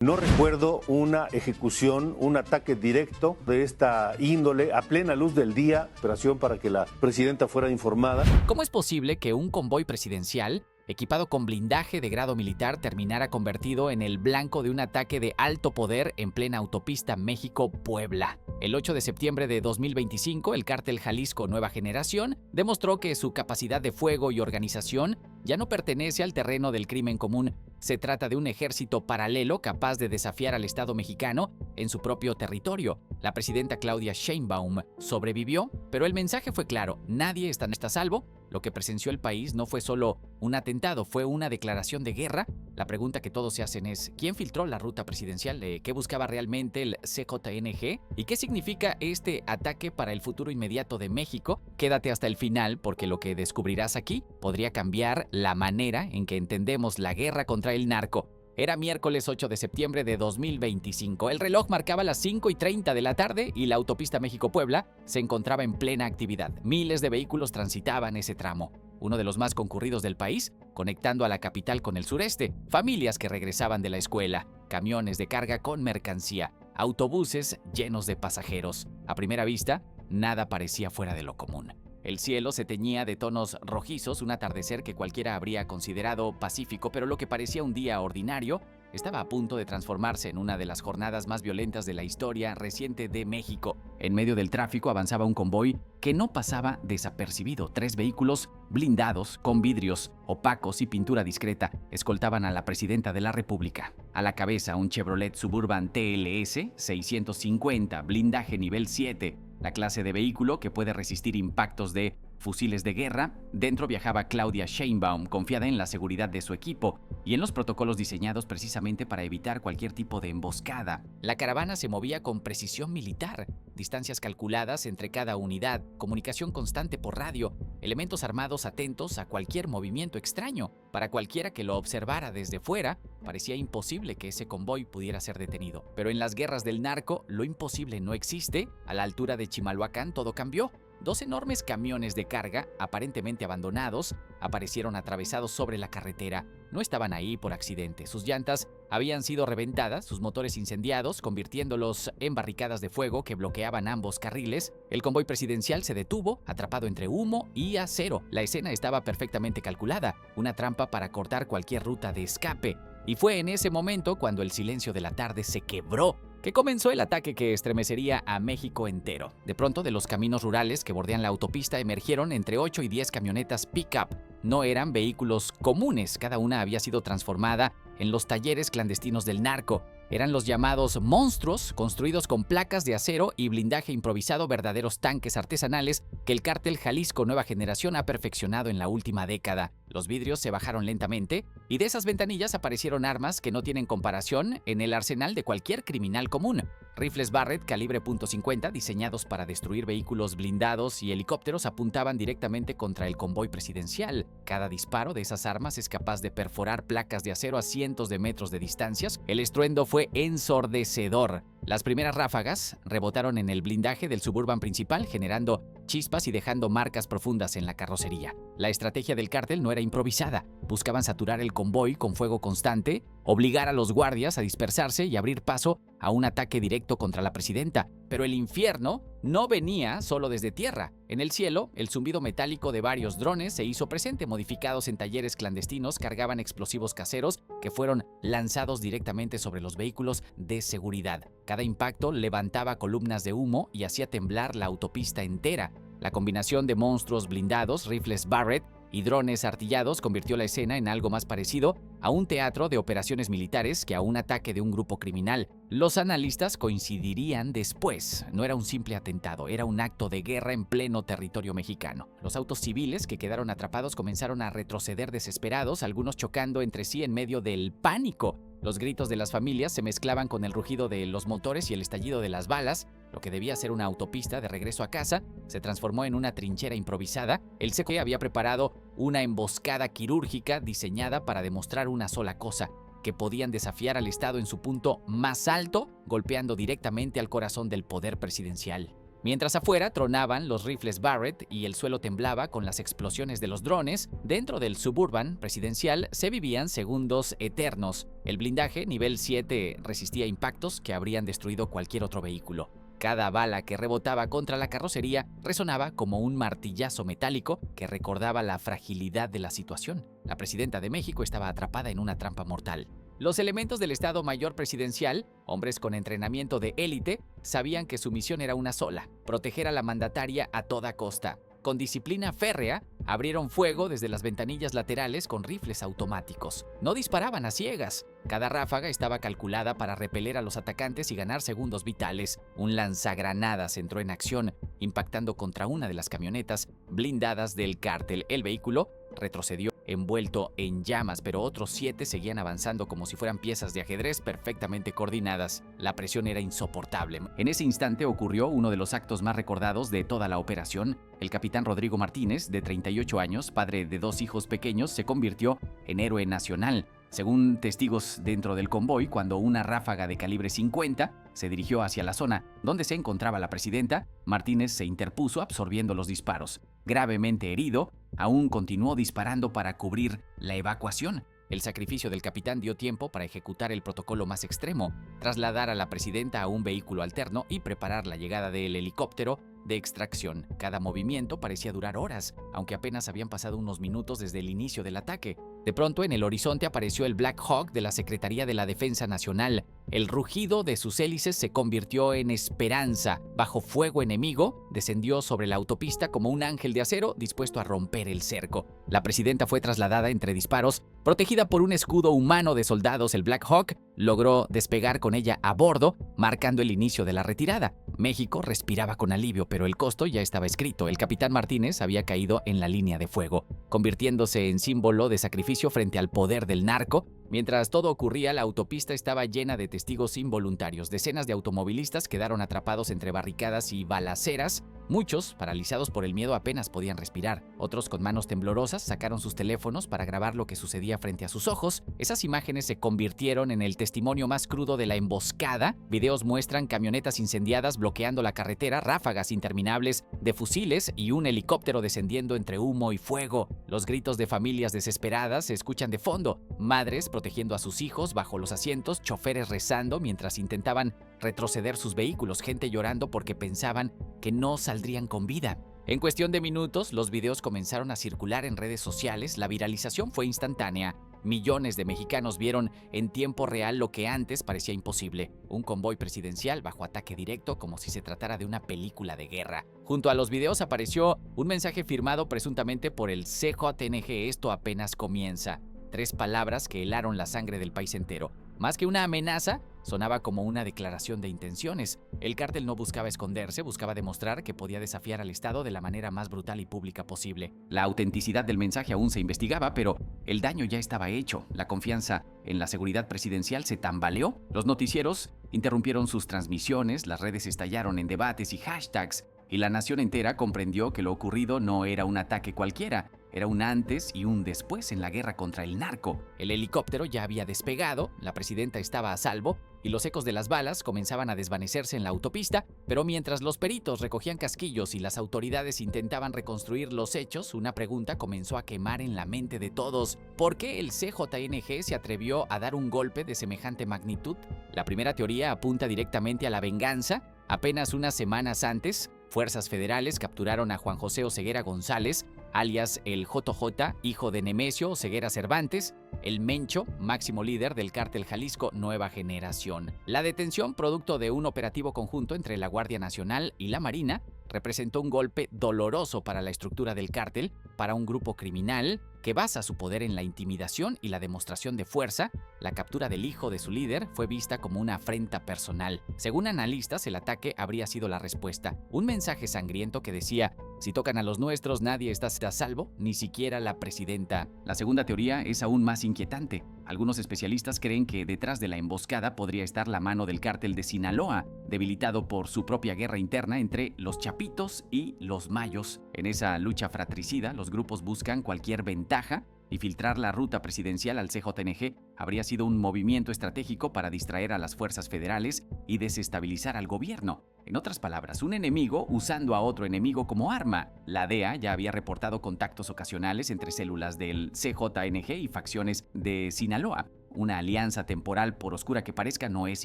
No recuerdo una ejecución, un ataque directo de esta índole a plena luz del día, operación para que la presidenta fuera informada. ¿Cómo es posible que un convoy presidencial, equipado con blindaje de grado militar, terminara convertido en el blanco de un ataque de alto poder en plena autopista México-Puebla? El 8 de septiembre de 2025, el cártel Jalisco Nueva Generación demostró que su capacidad de fuego y organización ya no pertenece al terreno del crimen común. Se trata de un ejército paralelo capaz de desafiar al Estado mexicano en su propio territorio. La presidenta Claudia Sheinbaum sobrevivió, pero el mensaje fue claro: nadie está a salvo. Lo que presenció el país no fue solo un atentado, fue una declaración de guerra. La pregunta que todos se hacen es: ¿quién filtró la ruta presidencial? ¿Qué buscaba realmente el CJNG? ¿Y qué significa este ataque para el futuro inmediato de México? Quédate hasta el final, porque lo que descubrirás aquí podría cambiar la manera en que entendemos la guerra contra el narco. Era miércoles 8 de septiembre de 2025. El reloj marcaba las 5:30 de la tarde y la autopista México-Puebla se encontraba en plena actividad. Miles de vehículos transitaban ese tramo, uno de los más concurridos del país, conectando a la capital con el sureste. Familias que regresaban de la escuela, camiones de carga con mercancía, autobuses llenos de pasajeros. A primera vista, nada parecía fuera de lo común. El cielo se teñía de tonos rojizos, un atardecer que cualquiera habría considerado pacífico, pero lo que parecía un día ordinario estaba a punto de transformarse en una de las jornadas más violentas de la historia reciente de México. En medio del tráfico avanzaba un convoy que no pasaba desapercibido. 3 vehículos blindados, con vidrios opacos y pintura discreta, escoltaban a la presidenta de la República. A la cabeza, un Chevrolet Suburban TLS 650, blindaje nivel 7. La clase de vehículo que puede resistir impactos de fusiles de guerra. Dentro viajaba Claudia Sheinbaum, confiada en la seguridad de su equipo y en los protocolos diseñados precisamente para evitar cualquier tipo de emboscada. La caravana se movía con precisión militar, distancias calculadas entre cada unidad, comunicación constante por radio, elementos armados atentos a cualquier movimiento extraño. Para cualquiera que lo observara desde fuera, parecía imposible que ese convoy pudiera ser detenido. Pero en las guerras del narco, lo imposible no existe. A la altura de Chimalhuacán todo cambió. 2 enormes camiones de carga, aparentemente abandonados, aparecieron atravesados sobre la carretera. No estaban ahí por accidente. Sus llantas habían sido reventadas, sus motores incendiados, convirtiéndolos en barricadas de fuego que bloqueaban ambos carriles. El convoy presidencial se detuvo, atrapado entre humo y acero. La escena estaba perfectamente calculada, una trampa para cortar cualquier ruta de escape. Y fue en ese momento, cuando el silencio de la tarde se quebró, que comenzó el ataque que estremecería a México entero. De pronto, de los caminos rurales que bordean la autopista emergieron entre 8 y 10 camionetas pick-up. No eran vehículos comunes, cada una había sido transformada en los talleres clandestinos del narco. Eran los llamados monstruos, construidos con placas de acero y blindaje improvisado, verdaderos tanques artesanales que el cártel Jalisco Nueva Generación ha perfeccionado en la última década. Los vidrios se bajaron lentamente y de esas ventanillas aparecieron armas que no tienen comparación en el arsenal de cualquier criminal común. Rifles Barrett calibre .50, diseñados para destruir vehículos blindados y helicópteros, apuntaban directamente contra el convoy presidencial. Cada disparo de esas armas es capaz de perforar placas de acero a cientos de metros de distancias. El estruendo fue ensordecedor. Las primeras ráfagas rebotaron en el blindaje del Suburban principal, generando chispas y dejando marcas profundas en la carrocería. La estrategia del cártel no era improvisada. Buscaban saturar el convoy con fuego constante, obligar a los guardias a dispersarse y abrir paso a un ataque directo contra la presidenta. Pero el infierno no venía solo desde tierra. En el cielo, el zumbido metálico de varios drones se hizo presente. Modificados en talleres clandestinos, cargaban explosivos caseros que fueron lanzados directamente sobre los vehículos de seguridad. Cada impacto levantaba columnas de humo y hacía temblar la autopista entera. La combinación de monstruos blindados, rifles Barrett y drones artillados convirtió la escena en algo más parecido a un teatro de operaciones militares que a un ataque de un grupo criminal. Los analistas coincidirían después. No era un simple atentado, era un acto de guerra en pleno territorio mexicano. Los autos civiles que quedaron atrapados comenzaron a retroceder desesperados, algunos chocando entre sí en medio del pánico. Los gritos de las familias se mezclaban con el rugido de los motores y el estallido de las balas. Lo que debía ser una autopista de regreso a casa se transformó en una trinchera improvisada. El CQE había preparado una emboscada quirúrgica diseñada para demostrar una sola cosa: que podían desafiar al Estado en su punto más alto, golpeando directamente al corazón del poder presidencial. Mientras afuera tronaban los rifles Barrett y el suelo temblaba con las explosiones de los drones, dentro del Suburban presidencial se vivían segundos eternos. El blindaje nivel 7 resistía impactos que habrían destruido cualquier otro vehículo. Cada bala que rebotaba contra la carrocería resonaba como un martillazo metálico que recordaba la fragilidad de la situación. La presidenta de México estaba atrapada en una trampa mortal. Los elementos del Estado Mayor Presidencial, hombres con entrenamiento de élite, sabían que su misión era una sola: proteger a la mandataria a toda costa. Con disciplina férrea, abrieron fuego desde las ventanillas laterales con rifles automáticos. No disparaban a ciegas. Cada ráfaga estaba calculada para repeler a los atacantes y ganar segundos vitales. Un lanzagranadas entró en acción, impactando contra una de las camionetas blindadas del cártel. El vehículo retrocedió envuelto en llamas, pero otros 7 seguían avanzando como si fueran piezas de ajedrez perfectamente coordinadas. La presión era insoportable. En ese instante ocurrió uno de los actos más recordados de toda la operación. El capitán Rodrigo Martínez, de 38 años, padre de 2 hijos pequeños, se convirtió en héroe nacional. Según testigos dentro del convoy, cuando una ráfaga de calibre 50 se dirigió hacia la zona donde se encontraba la presidenta, Martínez se interpuso absorbiendo los disparos. Gravemente herido, aún continuó disparando para cubrir la evacuación. El sacrificio del capitán dio tiempo para ejecutar el protocolo más extremo: trasladar a la presidenta a un vehículo alterno y preparar la llegada del helicóptero de extracción. Cada movimiento parecía durar horas, aunque apenas habían pasado unos minutos desde el inicio del ataque. De pronto, en el horizonte apareció el Black Hawk de la Secretaría de la Defensa Nacional. El rugido de sus hélices se convirtió en esperanza. Bajo fuego enemigo, descendió sobre la autopista como un ángel de acero dispuesto a romper el cerco. La presidenta fue trasladada entre disparos. Protegida por un escudo humano de soldados, el Black Hawk logró despegar con ella a bordo, marcando el inicio de la retirada. México respiraba con alivio, pero el costo ya estaba escrito. El capitán Martínez había caído en la línea de fuego, convirtiéndose en símbolo de sacrificio frente al poder del narco. Mientras todo ocurría, la autopista estaba llena de testigos involuntarios. Decenas de automovilistas quedaron atrapados entre barricadas y balaceras. Muchos, paralizados por el miedo, apenas podían respirar. Otros, con manos temblorosas, sacaron sus teléfonos para grabar lo que sucedía frente a sus ojos. Esas imágenes se convirtieron en el testimonio más crudo de la emboscada. Videos muestran camionetas incendiadas bloqueando la carretera, ráfagas interminables de fusiles y un helicóptero descendiendo entre humo y fuego. Los gritos de familias desesperadas se escuchan de fondo. Madres protegiendo a sus hijos bajo los asientos, choferes rezando mientras intentaban retroceder sus vehículos, gente llorando porque pensaban que no saldrían con vida. En cuestión de minutos, los videos comenzaron a circular en redes sociales. La viralización fue instantánea. Millones de mexicanos vieron en tiempo real lo que antes parecía imposible: un convoy presidencial bajo ataque directo, como si se tratara de una película de guerra. Junto a los videos apareció un mensaje firmado presuntamente por el CJNG: esto apenas comienza. 3 palabras que helaron la sangre del país entero. Más que una amenaza, sonaba como una declaración de intenciones. El cártel no buscaba esconderse, buscaba demostrar que podía desafiar al Estado de la manera más brutal y pública posible. La autenticidad del mensaje aún se investigaba, pero el daño ya estaba hecho. La confianza en la seguridad presidencial se tambaleó. Los noticieros interrumpieron sus transmisiones, las redes estallaron en debates y hashtags, y la nación entera comprendió que lo ocurrido no era un ataque cualquiera. Era un antes y un después en la guerra contra el narco. El helicóptero ya había despegado, la presidenta estaba a salvo y los ecos de las balas comenzaban a desvanecerse en la autopista, pero mientras los peritos recogían casquillos y las autoridades intentaban reconstruir los hechos, una pregunta comenzó a quemar en la mente de todos: ¿por qué el CJNG se atrevió a dar un golpe de semejante magnitud? La primera teoría apunta directamente a la venganza. Apenas unas semanas antes, fuerzas federales capturaron a Juan José Oseguera González, alias el JJ, hijo de Nemesio Oseguera Cervantes, el Mencho, máximo líder del cártel Jalisco Nueva Generación. La detención, producto de un operativo conjunto entre la Guardia Nacional y la Marina, representó un golpe doloroso para la estructura del cártel, para un grupo criminal que basa su poder en la intimidación y la demostración de fuerza. La captura del hijo de su líder fue vista como una afrenta personal. Según analistas, el ataque habría sido la respuesta. Un mensaje sangriento que decía: si tocan a los nuestros, nadie está a salvo, ni siquiera la presidenta. La segunda teoría es aún más inquietante. Algunos especialistas creen que detrás de la emboscada podría estar la mano del cártel de Sinaloa, debilitado por su propia guerra interna entre los chapitos y los mayos. En esa lucha fratricida, los grupos buscan cualquier ventaja, y filtrar la ruta presidencial al CJNG habría sido un movimiento estratégico para distraer a las fuerzas federales y desestabilizar al gobierno. En otras palabras, un enemigo usando a otro enemigo como arma. La DEA ya había reportado contactos ocasionales entre células del CJNG y facciones de Sinaloa. Una alianza temporal, por oscura que parezca, no es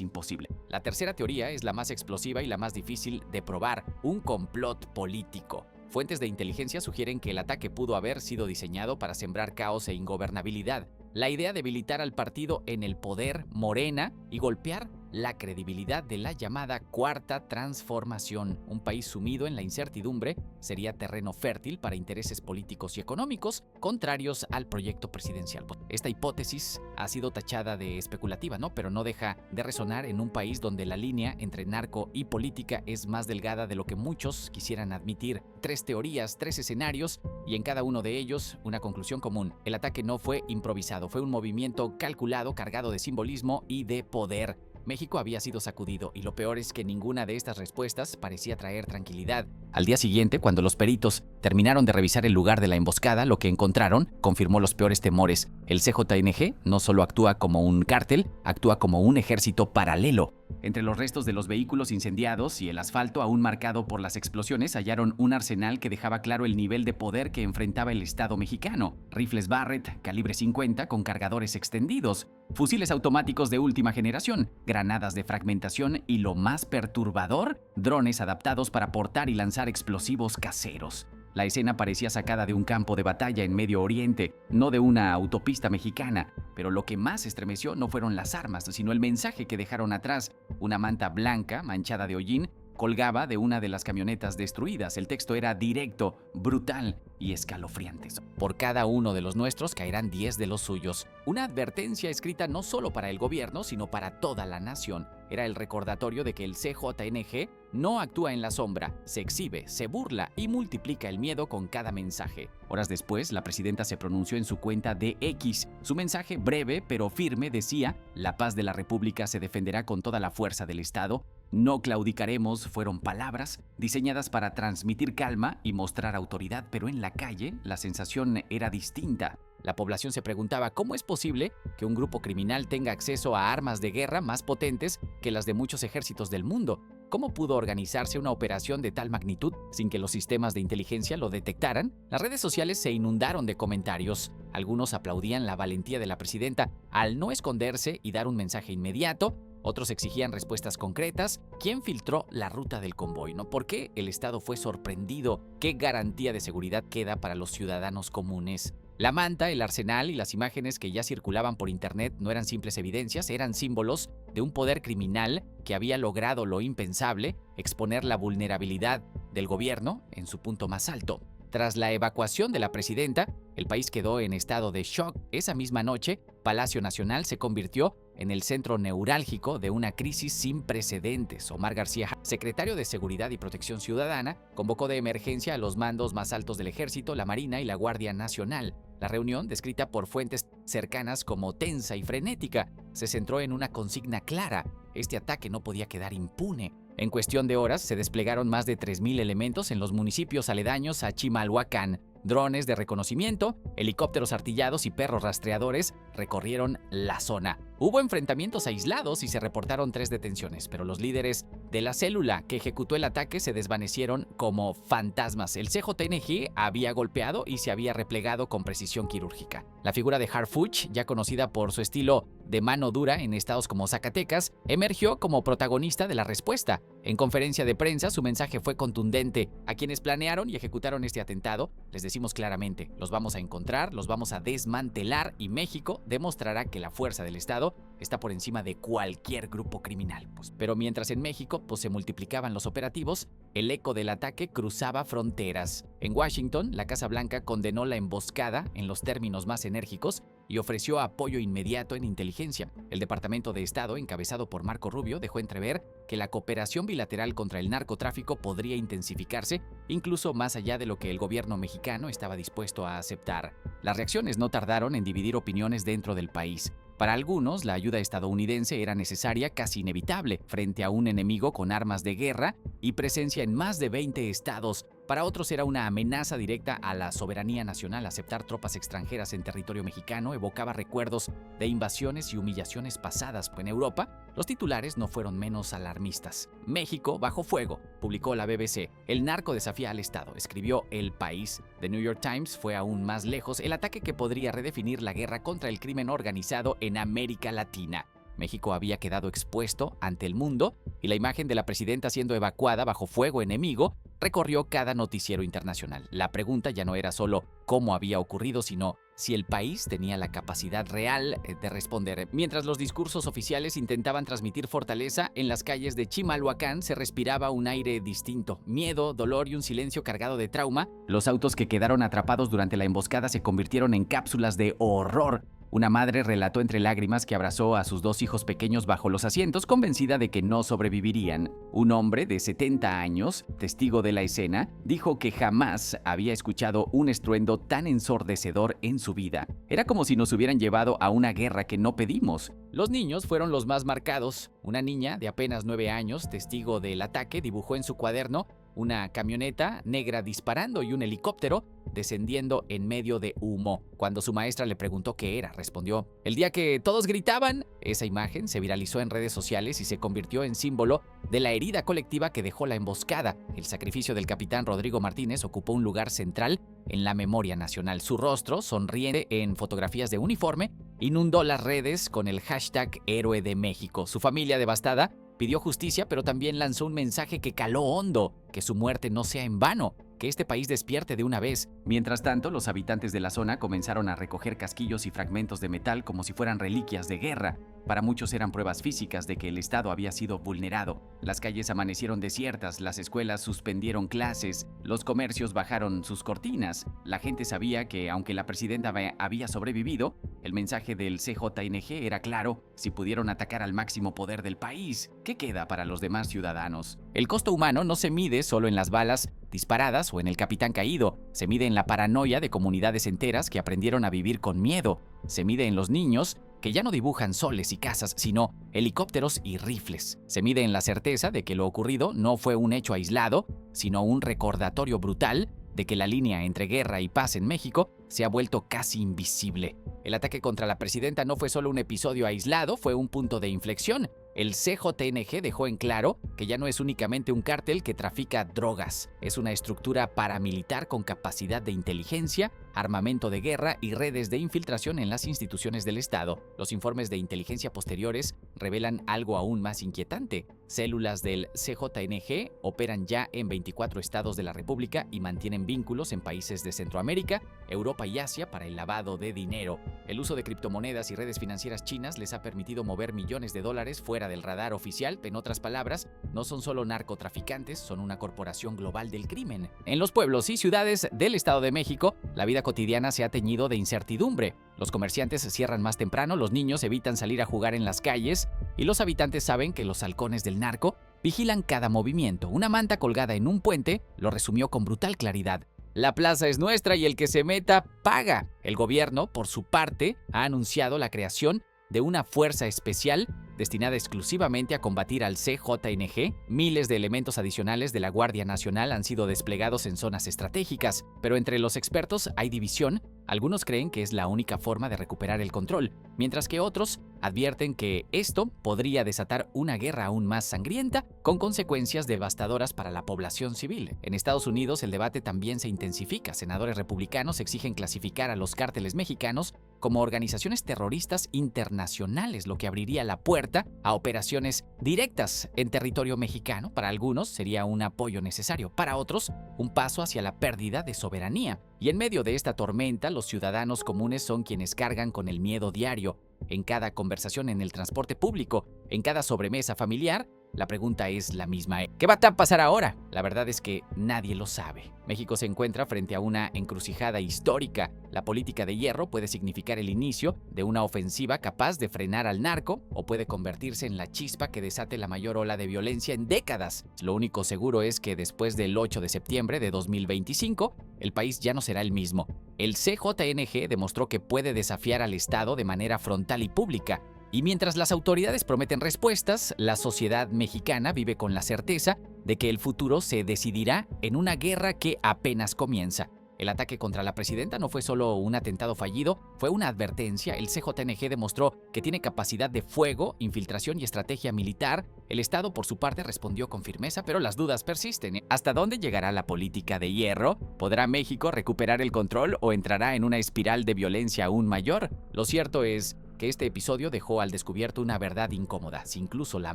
imposible. La tercera teoría es la más explosiva y la más difícil de probar: un complot político. Fuentes de inteligencia sugieren que el ataque pudo haber sido diseñado para sembrar caos e ingobernabilidad. La idea de debilitar al partido en el poder, Morena, y golpear la credibilidad de la llamada Cuarta Transformación. Un país sumido en la incertidumbre sería terreno fértil para intereses políticos y económicos contrarios al proyecto presidencial. Esta hipótesis ha sido tachada de especulativa, pero no deja de resonar en un país donde la línea entre narco y política es más delgada de lo que muchos quisieran admitir. 3 teorías, 3 escenarios, y en cada uno de ellos una conclusión común: el ataque no fue improvisado, fue un movimiento calculado, cargado de simbolismo y de poder. México había sido sacudido, y lo peor es que ninguna de estas respuestas parecía traer tranquilidad. Al día siguiente, cuando los peritos terminaron de revisar el lugar de la emboscada, lo que encontraron confirmó los peores temores. El CJNG no solo actúa como un cártel, actúa como un ejército paralelo. Entre los restos de los vehículos incendiados y el asfalto aún marcado por las explosiones, hallaron un arsenal que dejaba claro el nivel de poder que enfrentaba el Estado mexicano: rifles Barrett calibre 50 con cargadores extendidos, fusiles automáticos de última generación, granadas de fragmentación y, lo más perturbador, drones adaptados para portar y lanzar explosivos caseros. La escena parecía sacada de un campo de batalla en Medio Oriente, no de una autopista mexicana. Pero lo que más estremeció no fueron las armas, sino el mensaje que dejaron atrás. Una manta blanca, manchada de hollín, colgaba de una de las camionetas destruidas. El texto era directo, brutal y escalofriante: por cada uno de los nuestros caerán 10 de los suyos. Una advertencia escrita no solo para el gobierno, sino para toda la nación. Era el recordatorio de que el CJNG no actúa en la sombra, se exhibe, se burla y multiplica el miedo con cada mensaje. Horas después, la presidenta se pronunció en su cuenta de X. Su mensaje, breve pero firme, decía: la paz de la República se defenderá con toda la fuerza del Estado. No claudicaremos. Fueron palabras diseñadas para transmitir calma y mostrar autoridad, pero en la calle la sensación era distinta. La población se preguntaba cómo es posible que un grupo criminal tenga acceso a armas de guerra más potentes que las de muchos ejércitos del mundo. ¿Cómo pudo organizarse una operación de tal magnitud sin que los sistemas de inteligencia lo detectaran? Las redes sociales se inundaron de comentarios. Algunos aplaudían la valentía de la presidenta al no esconderse y dar un mensaje inmediato. Otros exigían respuestas concretas. ¿Quién filtró la ruta del convoy? ¿Por qué el Estado fue sorprendido? ¿Qué garantía de seguridad queda para los ciudadanos comunes? La manta, el arsenal y las imágenes que ya circulaban por internet no eran simples evidencias, eran símbolos de un poder criminal que había logrado lo impensable: exponer la vulnerabilidad del gobierno en su punto más alto. Tras la evacuación de la presidenta, el país quedó en estado de shock. Esa misma noche, Palacio Nacional se convirtió en el centro neurálgico de una crisis sin precedentes. Omar García, secretario de Seguridad y Protección Ciudadana, convocó de emergencia a los mandos más altos del Ejército, la Marina y la Guardia Nacional. La reunión, descrita por fuentes cercanas como tensa y frenética, se centró en una consigna clara: este ataque no podía quedar impune. En cuestión de horas se desplegaron más de 3,000 elementos en los municipios aledaños a Chimalhuacán. Drones de reconocimiento, helicópteros artillados y perros rastreadores recorrieron la zona. Hubo enfrentamientos aislados y se reportaron 3 detenciones, pero los líderes de la célula que ejecutó el ataque se desvanecieron como fantasmas. El CJNG había golpeado y se había replegado con precisión quirúrgica. La figura de Harfuch, ya conocida por su estilo de mano dura en estados como Zacatecas, emergió como protagonista de la respuesta. En conferencia de prensa, su mensaje fue contundente: a quienes planearon y ejecutaron este atentado, les decimos claramente, los vamos a encontrar, los vamos a desmantelar, y México demostrará que la fuerza del Estado está por encima de cualquier grupo criminal. Pero mientras en México se multiplicaban los operativos, el eco del ataque cruzaba fronteras. En Washington, la Casa Blanca condenó la emboscada en los términos más enérgicos y ofreció apoyo inmediato en inteligencia. El Departamento de Estado, encabezado por Marco Rubio, dejó entrever que la cooperación bilateral contra el narcotráfico podría intensificarse, incluso más allá de lo que el gobierno mexicano estaba dispuesto a aceptar. Las reacciones no tardaron en dividir opiniones dentro del país. Para algunos, la ayuda estadounidense era necesaria, casi inevitable, frente a un enemigo con armas de guerra y presencia en más de 20 estados. Para otros era una amenaza directa a la soberanía nacional. Aceptar tropas extranjeras en territorio mexicano evocaba recuerdos de invasiones y humillaciones pasadas. En Europa, los titulares no fueron menos alarmistas. México bajo fuego, publicó la BBC. El narco desafía al Estado, escribió El País. The New York Times fue aún más lejos. El ataque que podría redefinir la guerra contra el crimen organizado en América Latina. México había quedado expuesto ante el mundo y la imagen de la presidenta siendo evacuada bajo fuego enemigo recorrió cada noticiero internacional. La pregunta ya no era solo cómo había ocurrido, sino si el país tenía la capacidad real de responder. Mientras los discursos oficiales intentaban transmitir fortaleza, en las calles de Chimalhuacán se respiraba un aire distinto. Miedo, dolor y un silencio cargado de trauma. Los autos que quedaron atrapados durante la emboscada se convirtieron en cápsulas de horror. Una madre relató entre lágrimas que abrazó a sus 2 hijos pequeños bajo los asientos, convencida de que no sobrevivirían. Un hombre de 70 años, testigo de la escena, dijo que jamás había escuchado un estruendo tan ensordecedor en su vida. Era como si nos hubieran llevado a una guerra que no pedimos. Los niños fueron los más marcados. Una niña de apenas 9 años, testigo del ataque, dibujó en su cuaderno una camioneta negra disparando y un helicóptero descendiendo en medio de humo. Cuando su maestra le preguntó qué era, respondió: "El día que todos gritaban". Esa imagen se viralizó en redes sociales y se convirtió en símbolo de la herida colectiva que dejó la emboscada. El sacrificio del capitán Rodrigo Martínez ocupó un lugar central en la memoria nacional. Su rostro, sonriente en fotografías de uniforme, inundó las redes con el hashtag Héroe de México. Su familia devastada pidió justicia, pero también lanzó un mensaje que caló hondo: que su muerte no sea en vano, que este país despierte de una vez. Mientras tanto, los habitantes de la zona comenzaron a recoger casquillos y fragmentos de metal como si fueran reliquias de guerra. Para muchos eran pruebas físicas de que el Estado había sido vulnerado. Las calles amanecieron desiertas, las escuelas suspendieron clases, los comercios bajaron sus cortinas. La gente sabía que, aunque la presidenta había sobrevivido, el mensaje del CJNG era claro: si pudieron atacar al máximo poder del país, ¿qué queda para los demás ciudadanos? El costo humano no se mide solo en las balas disparadas o en el capitán caído, se mide en la paranoia de comunidades enteras que aprendieron a vivir con miedo, se mide en los niños que ya no dibujan soles y casas, sino helicópteros y rifles. Se mide en la certeza de que lo ocurrido no fue un hecho aislado, sino un recordatorio brutal de que la línea entre guerra y paz en México se ha vuelto casi invisible. El ataque contra la presidenta no fue solo un episodio aislado, fue un punto de inflexión. El CJNG dejó en claro que ya no es únicamente un cártel que trafica drogas, es una estructura paramilitar con capacidad de inteligencia, armamento de guerra y redes de infiltración en las instituciones del Estado. Los informes de inteligencia posteriores revelan algo aún más inquietante. Células del CJNG operan ya en 24 estados de la República y mantienen vínculos en países de Centroamérica, Europa y Asia para el lavado de dinero. El uso de criptomonedas y redes financieras chinas les ha permitido mover millones de dólares fuera del radar oficial. En otras palabras, no son solo narcotraficantes, son una corporación global del crimen. En los pueblos y ciudades del Estado de México, la vida cotidiana se ha teñido de incertidumbre. Los comerciantes cierran más temprano, los niños evitan salir a jugar en las calles y los habitantes saben que los halcones del narco vigilan cada movimiento. Una manta colgada en un puente lo resumió con brutal claridad: la plaza es nuestra y el que se meta paga. El gobierno, por su parte, ha anunciado la creación de una fuerza especial destinada exclusivamente a combatir al CJNG. Miles de elementos adicionales de la Guardia Nacional han sido desplegados en zonas estratégicas, pero entre los expertos hay división. Algunos creen que es la única forma de recuperar el control, mientras que otros advierten que esto podría desatar una guerra aún más sangrienta, con consecuencias devastadoras para la población civil. En Estados Unidos el debate también se intensifica. Senadores republicanos exigen clasificar a los cárteles mexicanos como organizaciones terroristas internacionales, lo que abriría la puerta a operaciones directas en territorio mexicano. Para algunos sería un apoyo necesario, para otros un paso hacia la pérdida de soberanía. Y en medio de esta tormenta, los ciudadanos comunes son quienes cargan con el miedo diario. En cada conversación en el transporte público, en cada sobremesa familiar, la pregunta es la misma: ¿qué va a pasar ahora? La verdad es que nadie lo sabe. México se encuentra frente a una encrucijada histórica. La política de hierro puede significar el inicio de una ofensiva capaz de frenar al narco o puede convertirse en la chispa que desate la mayor ola de violencia en décadas. Lo único seguro es que después del 8 de septiembre de 2025, el país ya no será el mismo. El CJNG demostró que puede desafiar al Estado de manera frontal y pública. Y mientras las autoridades prometen respuestas, la sociedad mexicana vive con la certeza de que el futuro se decidirá en una guerra que apenas comienza. El ataque contra la presidenta no fue solo un atentado fallido, fue una advertencia. El CJNG demostró que tiene capacidad de fuego, infiltración y estrategia militar. El Estado, por su parte, respondió con firmeza, pero las dudas persisten. ¿Hasta dónde llegará la política de hierro? ¿Podrá México recuperar el control o entrará en una espiral de violencia aún mayor? Lo cierto es que este episodio dejó al descubierto una verdad incómoda. Si incluso la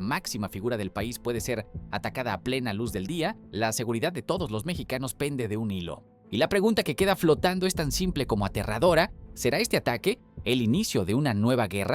máxima figura del país puede ser atacada a plena luz del día, la seguridad de todos los mexicanos pende de un hilo. Y la pregunta que queda flotando es tan simple como aterradora: ¿será este ataque el inicio de una nueva guerra?